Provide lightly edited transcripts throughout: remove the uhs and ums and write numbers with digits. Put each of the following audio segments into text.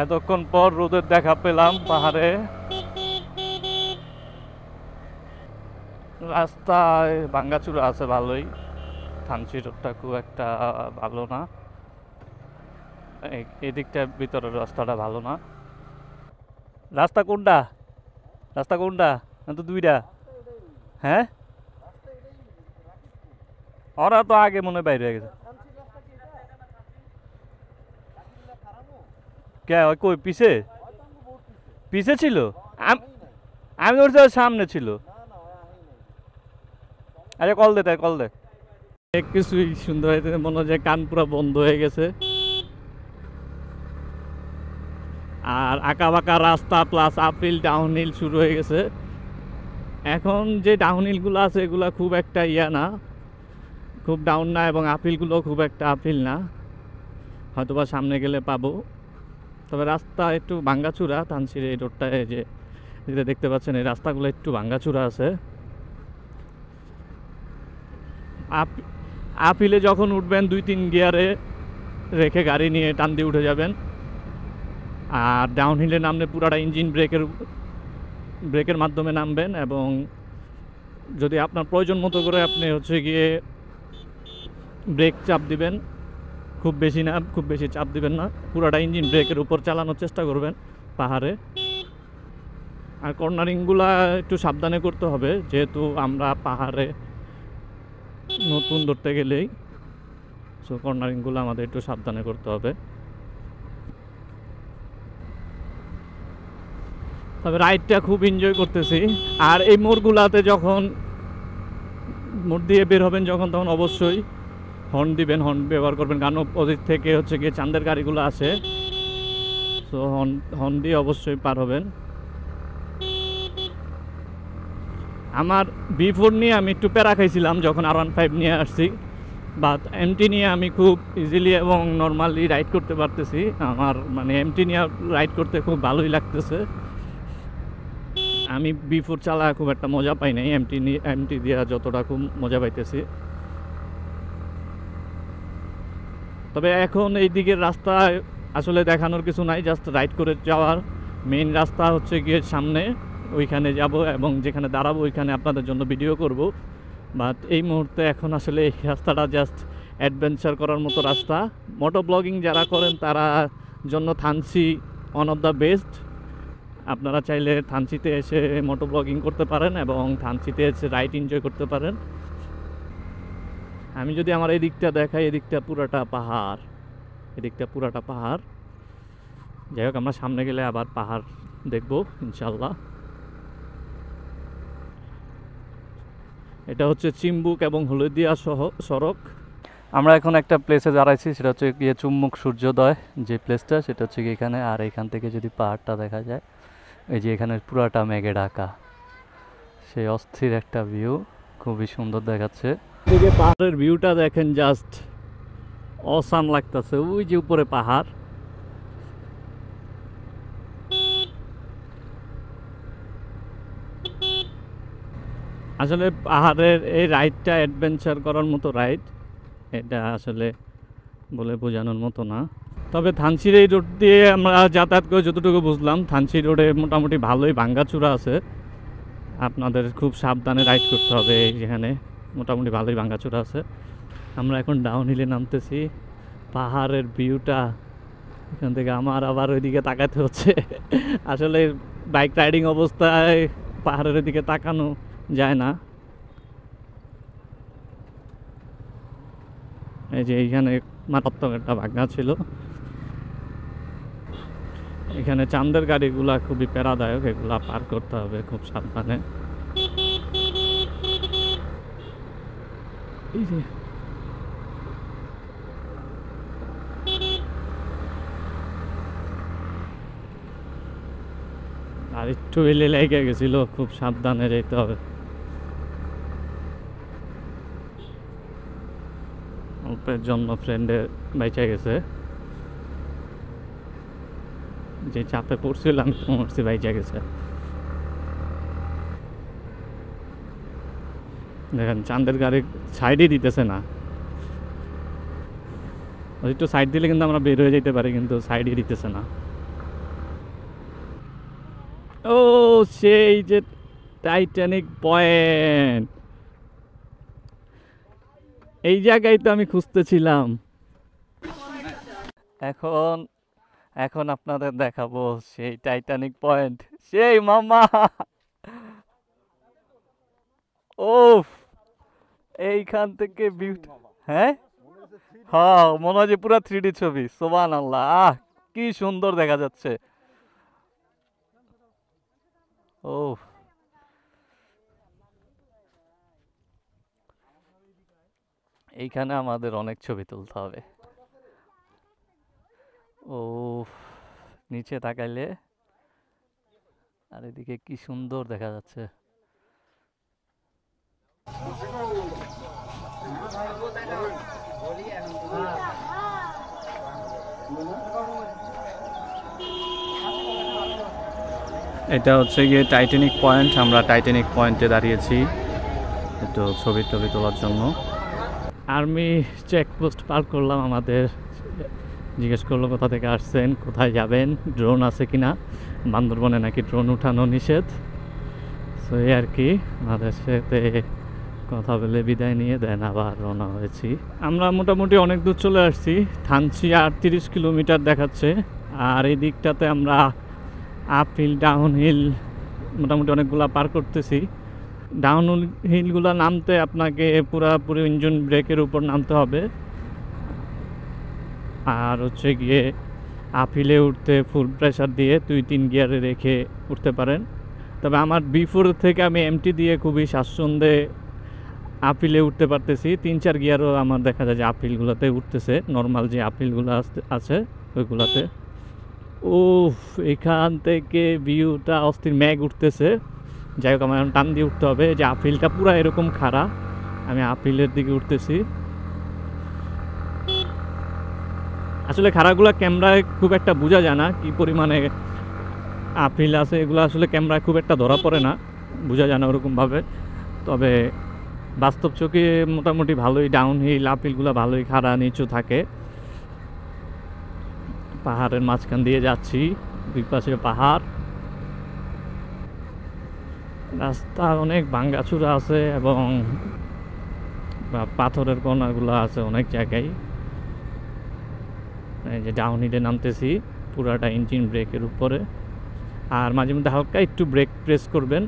এতক্ষণ পর রোদের দেখা পেলাম পাহাড়ে। রাস্তায় ভাঙ্গাচুরা আছে ভালোই, থানচি রোডটা খুব একটা ভালো না, এদিকটা ভিতরের রাস্তাটা ভালো না। রাস্তা কোনটা? রাস্তা কোনটা? না তো দুইটা। হ্যাঁ, ওরা তো আগে মনে বাইরে হয়ে গেছে। কে ওই কই পিছে? পিছে ছিল? আমি ধরছি ওর সামনে ছিল। আচ্ছা কল দে, তাই কল দে। কিছুই সুন্দর হয়েছে, মনে হয় যে কান পুরো বন্ধ হয়ে গেছে। আর আঁকা বাঁকা রাস্তা প্লাস আপহিল ডাউনহিল শুরু হয়ে গেছে। এখন যে ডাউনহিলগুলো আছে এগুলো খুব একটা না, খুব ডাউন না, এবং আপহিলগুলো খুব একটা আপহিল না, হয়তোবা সামনে গেলে পাবো। তবে রাস্তা একটু ভাঙ্গাচুরা, থানচির এই রোডটায় যে যেটা দেখতে পাচ্ছেন এই রাস্তাগুলো একটু ভাঙ্গাচুরা আছে। আপহিলে যখন উঠবেন 2-3 গিয়ারে রেখে গাড়ি নিয়ে টান দিয়ে উঠে যাবেন। আর ডাউনহিলে নামলে পুরাটা ইঞ্জিন ব্রেকের মাধ্যমে নামবেন, এবং যদি আপনার প্রয়োজন মতো করে আপনি হচ্ছে গিয়ে ব্রেক চাপ দিবেন, খুব বেশি না, খুব বেশি চাপ দিবেন না, পুরাটা ইঞ্জিন ব্রেকের উপর চালানোর চেষ্টা করবেন পাহাড়ে। আর কর্নারিংগুলা একটু সাবধানে করতে হবে, যেহেতু আমরা পাহাড়ে নতুন ধরতে গেলেই, সো কর্নারিংগুলো আমাদের একটু সাবধানে করতে হবে। তবে রাইডটা খুব এনজয় করতেছি। আর এই মোড়গুলাতে যখন মোড় দিয়ে বের হবেন যখন, তখন অবশ্যই হর্ন দিবেন, হর্ন ব্যবহার করবেন, কারণ অপোজিট থেকে হচ্ছে গিয়ে চাঁদের গাড়িগুলো আসে। সো হর্ন দিয়ে অবশ্যই পার হবেন। আমার B4 নিয়ে আমি একটু প্যারা খাইছিলাম যখন R15 নিয়ে আসছি, বাট MT নিয়ে আমি খুব ইজিলি এবং নর্মালি রাইড করতে পারতেছি। আমার মানে MT নিয়ে রাইড করতে খুব ভালোই লাগতেছে। আমি B4 চালা খুব একটা মজা পাই নাই, MT দিয়ে যতটা খুব মজা পাইতেছি। তবে এখন এই দিকের রাস্তা আসলে দেখানোর কিছু নাই, জাস্ট রাইড করে যাওয়ার। মেইন রাস্তা হচ্ছে গিয়ে সামনে, ওইখানে যাব এবং যেখানে দাঁড়াবো ওইখানে আপনাদের জন্য ভিডিও করব। বাট এই মুহূর্তে এখন আসলে এই রাস্তাটা জাস্ট অ্যাডভেঞ্চার করার মতো রাস্তা। মোটো ব্লগিং যারা করেন তারা জন্য Thanchi one of the best. আপনারা চাইলে থানচিতে এসে মোটো ব্লগিং করতে পারেন এবং থানচিতে এসে রাইড এনজয় করতে পারেন। আমি যদি আমার এই দিকটা দেখাই, এদিকটা পুরাটা পাহাড়, এদিকটা পুরাটা পাহাড়। যাই হোক, আমরা সামনে গেলে আবার পাহাড় দেখব ইনশাল্লাহ। এটা হচ্ছে চিম্বুক এবং হলদিয়া সড়ক। আমরা এখন একটা প্লেসে দাঁড়াইছি, সেটা হচ্ছে গিয়ে চুম্বুক সূর্যোদয় যে প্লেসটা, সেটা হচ্ছে গিয়ে এখানে। আর এখান থেকে যদি পাহাড়টা দেখা যায়, এই যে এখানে পুরাটা মেঘে ঢাকা, সেই অস্থির একটা ভিউ, খুবই সুন্দর দেখাচ্ছে। এদিকে পাহাড়ের ভিউটা দেখেন, জাস্ট অসাম লাগতেছে। ওই যে উপরে পাহাড়, আসলে পাহাড়ের এই রাইডটা অ্যাডভেঞ্চার করার মতো রাইড, এটা আসলে বলে বোঝানোর মতো না। তবে থানচির এই রোড দিয়ে আমরা যাতায়াত করে যতটুকু বুঝলাম, থানচি রোডে মোটামুটি ভালোই ভাঙ্গাচুরা আছে, আপনাদের খুব সাবধানে রাইড করতে হবে। যেখানে মোটামুটি ভালোই ভাঙ্গাচুরা আছে। আমরা এখন ডাউন হিলে নামতেছি। পাহাড়ের ভিউটা এখান থেকে আমার আবার ওইদিকে তাকাতে হচ্ছে। আসলে বাইক রাইডিং অবস্থায় পাহাড়ের দিকে তাকানো যায় না। এই যে এইখানে মারাত্মক একটা ভাঙা ছিল। এখানে চাঁদের গাড়িগুলা খুবই প্যারাদায়ক, এগুলা পার করতে হবে খুব সাবধানে। আর একটু এলে লেগে গেছিল, খুব সাবধানে যেতে হবে। অল্পের জন্য ফ্রেন্ডে বেঁচে গেছে, যে চাপে পড়ছিলাম মরছি, বেঁচে গেছে। দেখেন চাঁদের গাড়ি সাইডই দিতেছে না, একটু সাইড দিলে কিন্তু আমরা বের হয়ে যেতে পারি, কিন্তু সাইডই দিতেছে না। ও সেই যে টাইটানিক পয়েন্ট, এই জায়গায় তো আমি খুঁজতেছিলাম। এখন এখন আপনাদের দেখাবো সেই টাইটানিক পয়েন্ট, সেই মামা। ওফ, এইখান থেকে ভিউটা, হ্যাঁ হ্যাঁ মনে হয় যে পুরা 3D ছবি। সুবহানাল্লাহ, আহ কি সুন্দর দেখা যাচ্ছে। ওফ, এইখানে আমাদের অনেক ছবি তুলতে হবে। ওফ, নিচে তাকাইলে আর এদিকে কি সুন্দর দেখা যাচ্ছে। এটা হচ্ছে গিয়ে টাইটানিক পয়েন্ট, আমরা টাইটানিক পয়েন্টে দাঁড়িয়েছি একটু ছবি টবি তোলার জন্য। আর্মি চেকপোস্ট পার করলাম, আমাদের জিজ্ঞেস করলো কোথা থেকে আসছেন, কোথায় যাবেন, ড্রোন আছে কিনা। বান্দরবনে নাকি ড্রোন উঠানো নিষেধ। সো এই আর কি, আমাদের সাথে কথা বলে বিদায় নিয়ে দেন আবার রওনা হয়েছি। আমরা মোটামুটি অনেক দূর চলে আসছি, থানচি 38 কিলোমিটার দেখাচ্ছে। আর এই দিকটাতে আমরা আপ হিল ডাউন হিল মোটামুটি অনেকগুলা পার করতেছি। ডাউন হিলগুলো নামতে আপনাকে পুরোপুরি ইঞ্জিন ব্রেকের উপর নামতে হবে। আর হচ্ছে গিয়ে আপ হিলে উঠতে ফুল প্রেশার দিয়ে 2-3 গিয়ারে রেখে উঠতে পারেন। তবে আমার বিফোর থেকে আমি এমটি দিয়ে খুবই স্বাচ্ছন্দ্যে আপ হিলে উঠতে পারতেছি। 3-4 গিয়ারও আমার দেখা যায় যে আপ হিলগুলোতে উঠতেছে, নর্মাল যে আপ হিলগুলো আছে ওইগুলোতে। উফ, এখান থেকে ভিউটা অস্থির, ম্যাগ উঠতেছে। যাই হোক, আমার এখন টান দিয়ে উঠতে হবে। যে আপিলটা পুরো এরকম খাড়া, আমি আপিলের দিকে উঠতেছি। আসলে খাড়াগুলো ক্যামেরায় খুব একটা বোঝা যায় না কি পরিমাণে আপিল আছে, এগুলো আসলে ক্যামেরায় খুব একটা ধরা পড়ে না, বোঝা যায় না ওরকমভাবে। তবে বাস্তব চোখে মোটামুটি ভালোই ডাউন হিল আপিলগুলো ভালোই খাড়া নিচু থাকে। পাহাড়ের মাঝখান দিয়ে যাচ্ছি, দুই পাশে পাহাড়, রাস্তা অনেক ভাঙ্গাচুরা আছে এবং পাথরের কণাগুলো আছে অনেক জায়গায়। এই যে ডাউন হিলে নামতেছি, পুরাটা ইঞ্জিন ব্রেকের উপরে। আর মাঝে মধ্যে হালকা একটু ব্রেক প্রেস করবেন,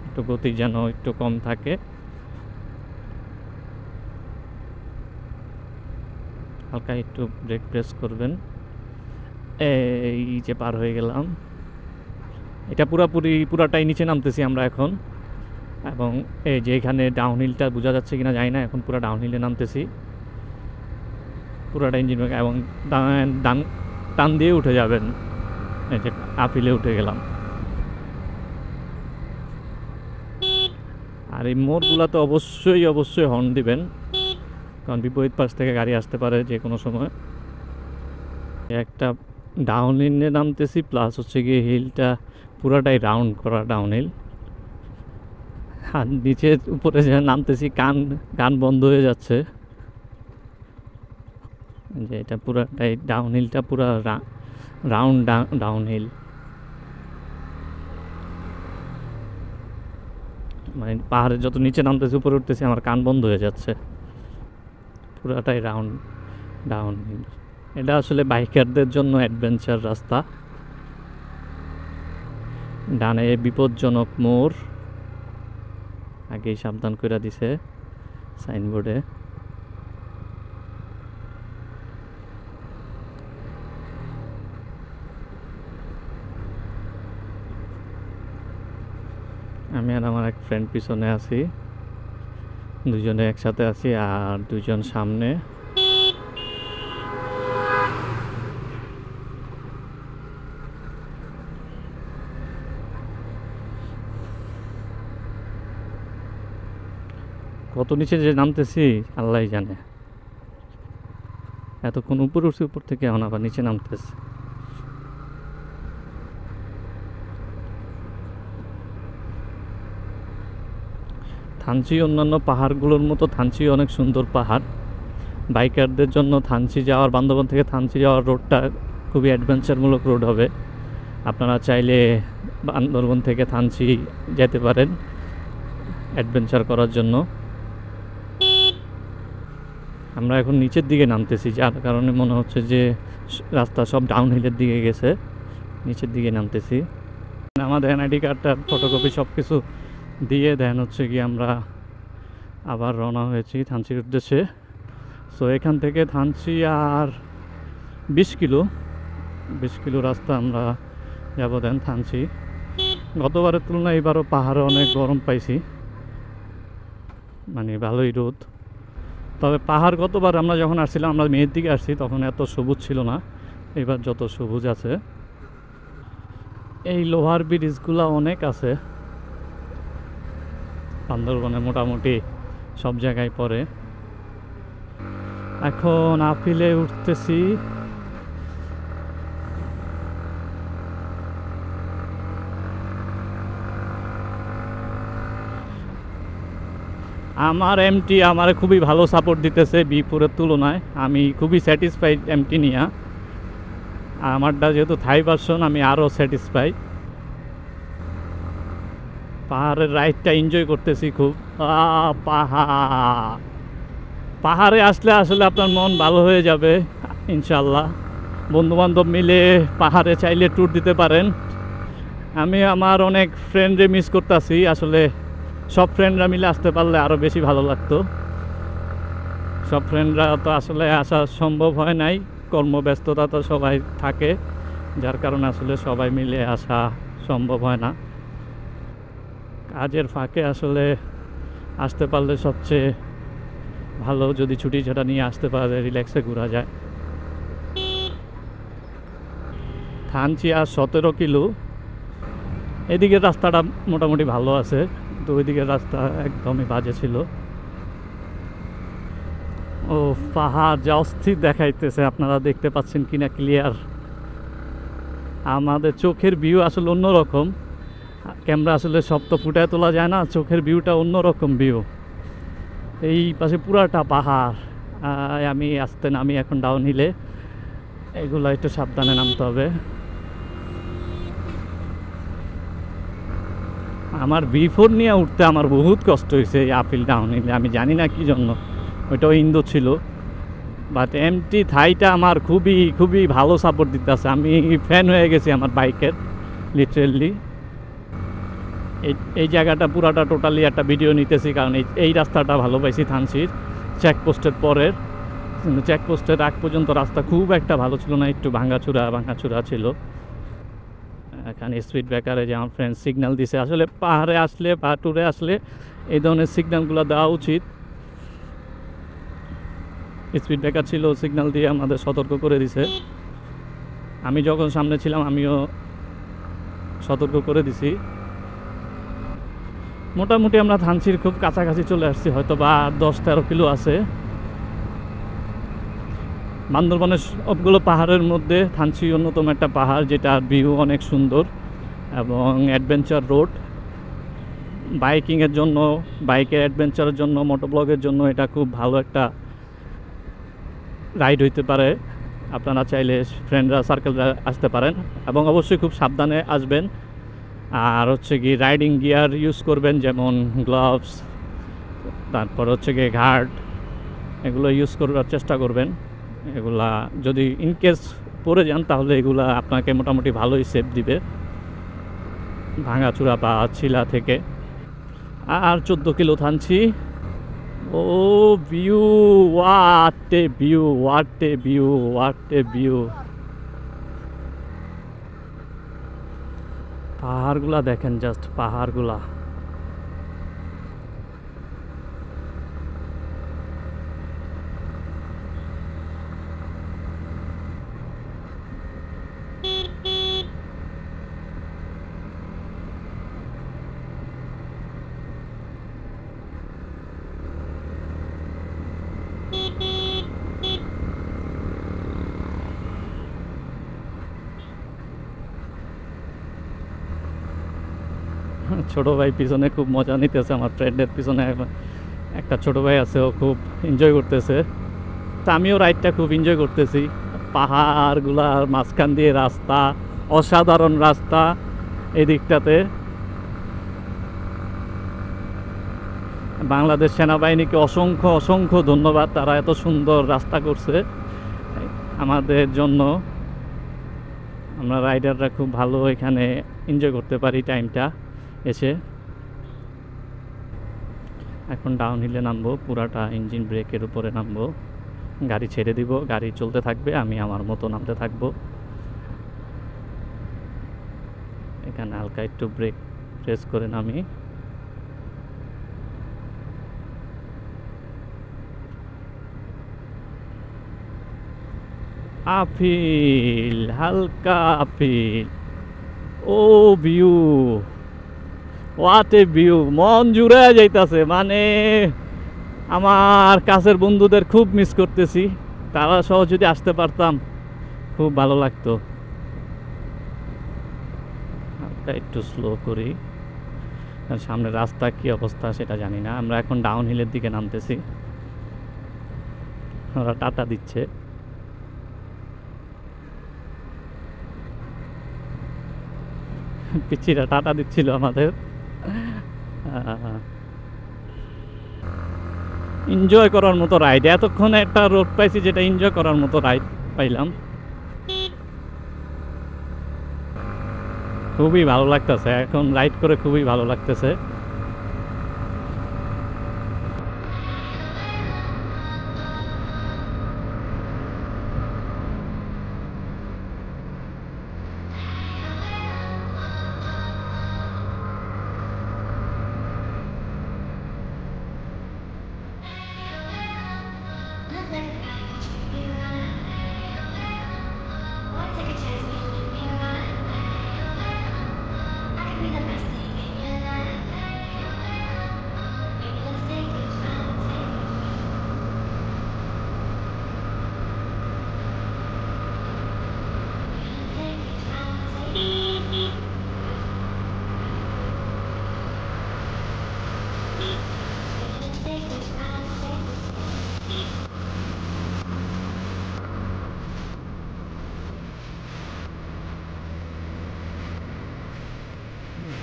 একটু গতি যেন একটু কম থাকে। হালকা একটু ব্রেক প্রেস করবেন। এই যে পার হয়ে গেলাম, এটা পুরাটাই নিচে নামতেছি আমরা এখন। এবং এই যে এখানে ডাউন হিলটা বোঝা যাচ্ছে কিনা জানি না, এখন পুরো ডাউন হিলে নামতেছি, পুরাটা ইঞ্জিন ব্রেক। এবং টান দিয়ে উঠে যাবেন, এই যে আপ হিলে উঠে গেলাম। আর এই মোড়গুলোতে অবশ্যই হর্ন দিবেন, কারণ বিপরীত পাশ থেকে গাড়ি আসতে পারে যে কোনো সময়। একটা ডাউন হিলে নামতেছি, প্লাস হচ্ছে গিয়ে হিলটা পুরাটাই রাউন্ড করা ডাউন হিল। আর নিচে উপরে যে নামতেছি গান বন্ধ হয়ে যাচ্ছে। যে এটা পুরাটাই ডাউন হিলটা পুরা রাউন্ড ডাউন হিল, মানে পাহাড়ে যত নিচে নামতেছি উপরে উঠতেছি আমার কান বন্ধ হয়ে যাচ্ছে। পুরাটাই রাউন্ড ডাউন হিল। এটা আসলে বাইকারদের জন্য অ্যাডভেঞ্চার রাস্তা। ডানে বিপজ্জনক মোড়, আগেই সাবধান করে দিছে সাইনবোর্ডে। আমি আর আমার এক ফ্রেন্ড পিছনে আছি, দুজনে একসাথে আছি, আর দুজন সামনে। কত নিচে যে নামতেছি আল্লাহই জানে। এতক্ষণ উপরে উঠছি, উপর থেকে এখন আবার নিচে নামতেছে। থানচি অন্যান্য পাহাড়গুলোর মতো থানচি অনেক সুন্দর পাহাড়। বাইকারদের জন্য থানচি যাওয়ার, বান্দরবান থেকে থানচি যাওয়ার রোডটা খুবই অ্যাডভেঞ্চারমূলক রোড হবে। আপনারা চাইলে বান্দরবন থেকে থানচি যেতে পারেন অ্যাডভেঞ্চার করার জন্য। আমরা এখন নিচের দিকে নামতেছি, যার কারণে মনে হচ্ছে যে রাস্তা সব ডাউন হিলের দিকে গেছে। নিচের দিকে নামতেছি। আমাদের এনআইডি কার্ডটা ফটোকপি সব কিছু দিয়ে দেন হচ্ছে কি আমরা আবার রওনা হয়েছি থানচির উদ্দেশ্যে। সো এখান থেকে থানচি আর 20 কিলো রাস্তা আমরা যাব দেন থানচি। গতবারের তুলনায় এবারও পাহাড়ে অনেক গরম পাইছি, মানে ভালোই রোদ। তবে পাহাড় গতবার আমরা যখন আসছিলাম, আমরা মেয়ের দিকে আসছি, তখন এত সবুজ ছিল না, এবার যত সবুজ আছে। এই লোহার ব্রিজগুলো অনেক আছে বান্দরবনে, মোটামুটি সব জায়গায় পড়ে। এখন আপিলে উঠতেছি। আমার এমটি আমার খুবই ভালো সাপোর্ট দিতেছে বি4-এর তুলনায়। আমি খুবই স্যাটিসফাইড এমটি নিয়ে। আমারটা যেহেতু থাই ভার্সন, আমি আরও স্যাটিসফাই। পাহাড়ের রাইডটা এনজয় করতেছি খুব। পাহাড়ে আসলে আসলে আপনার মন ভালো হয়ে যাবে ইনশাল্লাহ। বন্ধুবান্ধব মিলে পাহাড়ে চাইলে ট্যুর দিতে পারেন। আমি আমার অনেক ফ্রেন্ডরে মিস করতেছি আসলে। সব ফ্রেন্ডরা মিলে আসতে পারলে আরও বেশি ভালো লাগতো। সব ফ্রেন্ডরা তো আসলে আসা সম্ভব হয় নাই, কর্মব্যস্ততা তো সবাই থাকে, যার কারণে আসলে সবাই মিলে আসা সম্ভব হয় না। কাজের ফাঁকে আসলে আসতে পারলে সবচেয়ে ভালো, যদি ছুটি ছাটা নিয়ে আসতে পারে রিল্যাক্সে ঘোরা যায়। থানচি আর 17 কিলো। এদিকের রাস্তাটা মোটামুটি ভালো আছে, তো ওইদিকের রাস্তা একদমই বাজে ছিল। ও পাহাড় যা অস্থির দেখাইতেছে, আপনারা দেখতে পাচ্ছেন কিনা ক্লিয়ার। আমাদের চোখের ভিউ আসলে অন্যরকম, ক্যামেরা আসলে সব তো ফুটায় তোলা যায় না, চোখের ভিউটা অন্যরকম ভিউ। এই পাশে পুরাটা পাহাড়। আমি আসতে নামি এখন ডাউন হিলে, এগুলো একটু সাবধানে নামতে হবে। আমার বি4 নিয়ে উঠতে আমার বহুত কষ্ট হয়েছে এই আপিল ডাউন হিলে, আমি জানি না কি জন্য। ওইটাও ইন্দো ছিল, বাট এমটি থাইটা আমার খুবই খুবই ভালো সাপোর্ট দিতেছে। আমি ফ্যান হয়ে গেছি আমার বাইকের, লিটারেলি। এই জায়গাটা পুরাটা টোটালি একটা ভিডিও নিতেছি, কারণ এই রাস্তাটা ভালো পাইছি থানচির চেকপোস্টের পরের। কিন্তু চেকপোস্টের আগ পর্যন্ত রাস্তা খুব একটা ভালো ছিল না, একটু ভাঙাচুরা ছিল। এখানে স্পিড ব্রেকারে যে আমার ফ্রেন্ড সিগন্যাল দিছে, আসলে পাহাড়ে আসলে বা ট্যুরে আসলে এই ধরনের সিগন্যালগুলো দেওয়া উচিত। স্পিড ব্রেকার ছিল, সিগন্যাল দিয়ে আমাদের সতর্ক করে দিছে। আমি যখন সামনে ছিলাম আমিও সতর্ক করে দিছি। মোটামুটি আমরা থানচির খুব কাছাকাছি চলে আসছি, হয়তো বা 10-13 কিলো আছে। বান্দরবনের সবগুলো পাহাড়ের মধ্যে থানচি অন্যতম একটা পাহাড়, যেটা ভিউ অনেক সুন্দর এবং অ্যাডভেঞ্চার রোড। বাইকিংয়ের জন্য, বাইকের অ্যাডভেঞ্চারের জন্য, মোটোব্লগের জন্য এটা খুব ভালো একটা রাইড হইতে পারে। আপনারা চাইলে ফ্রেন্ডরা সার্কেলরা আসতে পারেন, এবং অবশ্যই খুব সাবধানে আসবেন। আর হচ্ছে কি রাইডিং গিয়ার ইউজ করবেন, যেমন গ্লাভস, তারপর হচ্ছে গিয়ে ঘাট, এগুলো ইউজ করার চেষ্টা করবেন। এগুলা যদি ইনকেস পরে যান তাহলে এগুলা আপনাকে মোটামুটি ভালোই সেফ দিবে ভাঙাচুরা বা ছিলা থেকে। আর 14 কিলো থানচি। ও view, what a view, what a view, what a view. পাহাড়গুলা দেখেন, জাস্ট পাহাড়গুলা। ছোট ভাই পিছনে খুব মজা নিতেছে, আমার ফ্রেন্ডের পিছনে একটা ছোট ভাই আছে, ও খুব এনজয় করতেছে। তা আমিও রাইডটা খুব এনজয় করতেছি। পাহাড়গুলার মাঝখান দিয়ে রাস্তা, অসাধারণ রাস্তা, এই দিকটাতে। বাংলাদেশ সেনাবাহিনীকে অসংখ্য অসংখ্য ধন্যবাদ, তারা এত সুন্দর রাস্তা করছে আমাদের জন্য। আমরা রাইডাররা খুব ভালো এখানে এনজয় করতে পারি টাইমটা এসে। এখন ডাউন হিলে নামবো, পুরাটা ইঞ্জিন ব্রেকের উপরে নামবো, গাড়ি ছেড়ে দিব, গাড়ি চলতে থাকবে, আমি আমার মতো নামতে থাকবো। এখানে হালকা একটু ব্রেক প্রেস করে নামি। আপিল, হালকা আপিল। ও ভিউ, হোয়াট এ ভিউ, মন জুড়ে যাইতাছে। মানে আমার কাছের বন্ধুদের খুব মিস করতেছি, তারা সহ যদি আসতে পারতাম খুব ভালো লাগতো। হালকা একটু স্লো করি, সামনে রাস্তা কি অবস্থা সেটা জানি না। আমরা এখন ডাউন হিলের দিকে নামতেছি, ওরা টাটা দিচ্ছে। পিচ্ছিরা টাটা দিচ্ছিল আমাদের। এনজয় করার মতো রাইড, এতক্ষণে একটা রোড পাইছি যেটা এনজয় করার মতো রাইড পাইলাম। খুবই ভালো লাগতেছে, এখন রাইড করে খুবই ভালো লাগতেছে।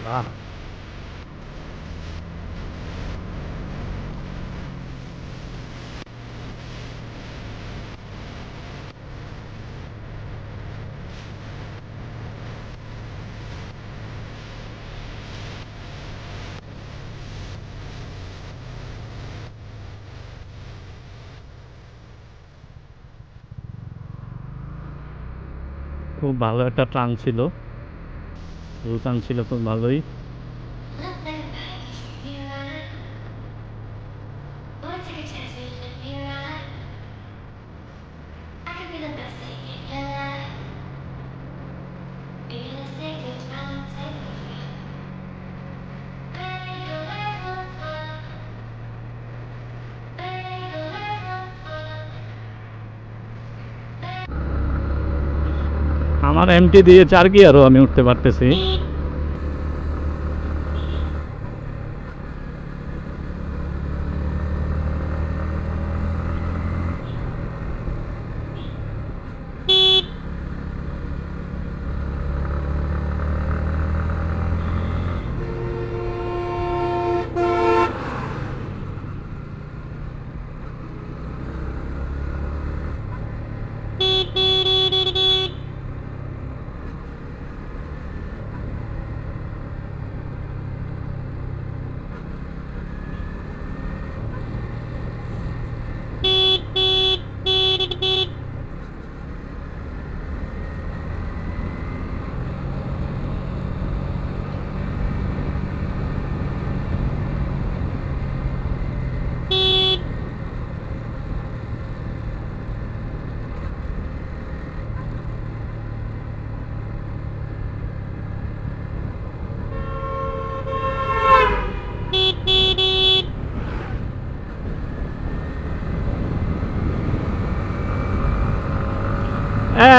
বাহ, খুব ভালো একটা টান ছিল, টান ছিল খুব ভালোই। আমার এমটি দিয়ে 4 গিয়ারও আমি উঠতে পারতেছি।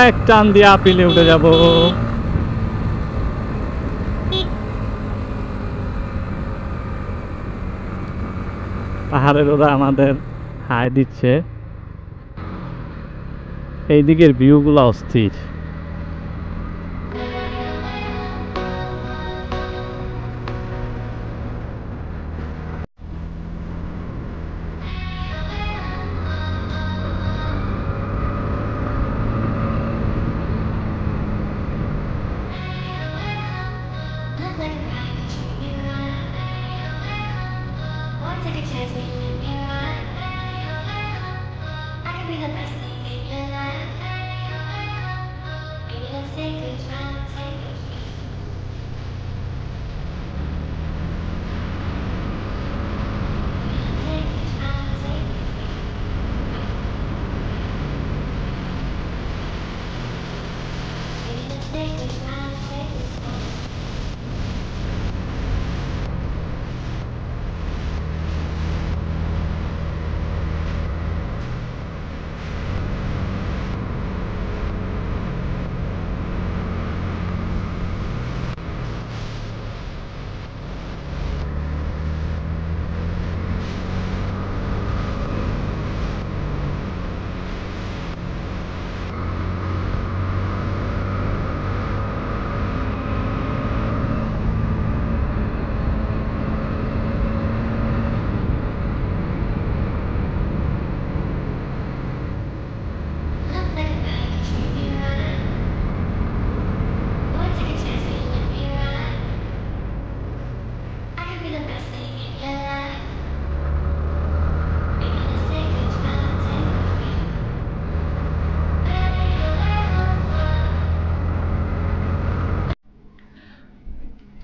এক টান দিয়ে আপিলে উঠে যাব। পাহাড়ের ওরা আমাদের হাই দিচ্ছে, এই দিকের ভিউগুলো অস্থির।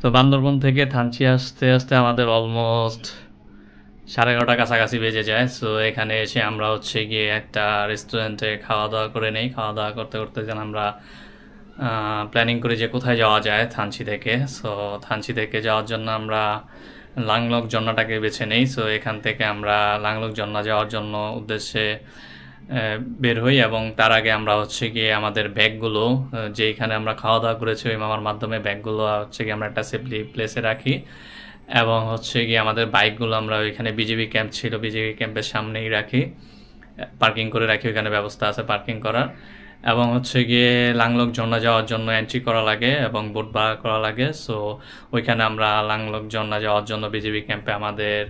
তো বান্দরবন থেকে থানচি আসতে আসতে আমাদের অলমোস্ট 11:30 কাছাকাছি বেজে যায়। সো এখানে এসে আমরা হচ্ছে গিয়ে একটা রেস্টুরেন্টে খাওয়া দাওয়া করে নেই। খাওয়া দাওয়া করতে করতে যেন আমরা প্ল্যানিং করি যে কোথায় যাওয়া যায় থানচি থেকে। সো থানচি থেকে যাওয়ার জন্য আমরা লাংলক ঝর্ণাটাকে বেছে নেই। সো এখান থেকে আমরা লাংলক ঝর্ণা যাওয়ার জন্য উদ্দেশ্যে বের হই, এবং তার আগে আমরা হচ্ছে গিয়ে আমাদের ব্যাগগুলো যেইখানে আমরা খাওয়া দাওয়া করেছি ওই মামার মাধ্যমে ব্যাগগুলো হচ্ছে গিয়ে আমরা একটা সেফলি প্লেসে রাখি, এবং হচ্ছে গিয়ে আমাদের বাইকগুলো আমরা ওইখানে বিজেপি ক্যাম্প ছিল, বিজেপি ক্যাম্পের সামনেই রাখি, পার্কিং করে রাখি, ওইখানে ব্যবস্থা আছে পার্কিং করার। এবং হচ্ছে গিয়ে লাংলক ঝর্ণা যাওয়ার জন্য এন্ট্রি করা লাগে এবং বোট ভাড়া করা লাগে। সো ওইখানে আমরা লাংলক ঝর্ণা যাওয়ার জন্য বিজেপি ক্যাম্পে আমাদের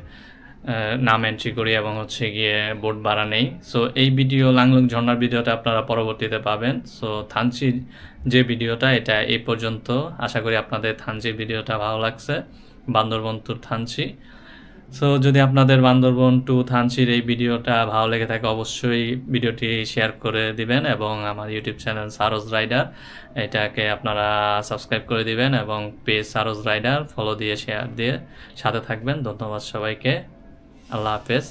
নাম এন্ট্রি করি এবং হচ্ছে গিয়ে বোট ভাড়া নেই। সো এই ভিডিও লাংলক ঝর্ণার ভিডিওটা আপনারা পরবর্তীতে পাবেন। সো থানচির যে ভিডিওটা এটা এই পর্যন্ত। আশা করি আপনাদের থানচির ভিডিওটা ভালো লাগছে, বান্দরবন টু থানচি। সো যদি আপনাদের বান্দরবন টু থানচির এই ভিডিওটা ভালো লেগে থাকে অবশ্যই ভিডিওটি শেয়ার করে দিবেন, এবং আমার ইউটিউব চ্যানেল সারোজ রাইডার এটাকে আপনারা সাবস্ক্রাইব করে দিবেন, এবং পেজ সারোজ রাইডার ফলো দিয়ে শেয়ার দিয়ে সাথে থাকবেন। ধন্যবাদ সবাইকে, আল্লাহ হাফেজ।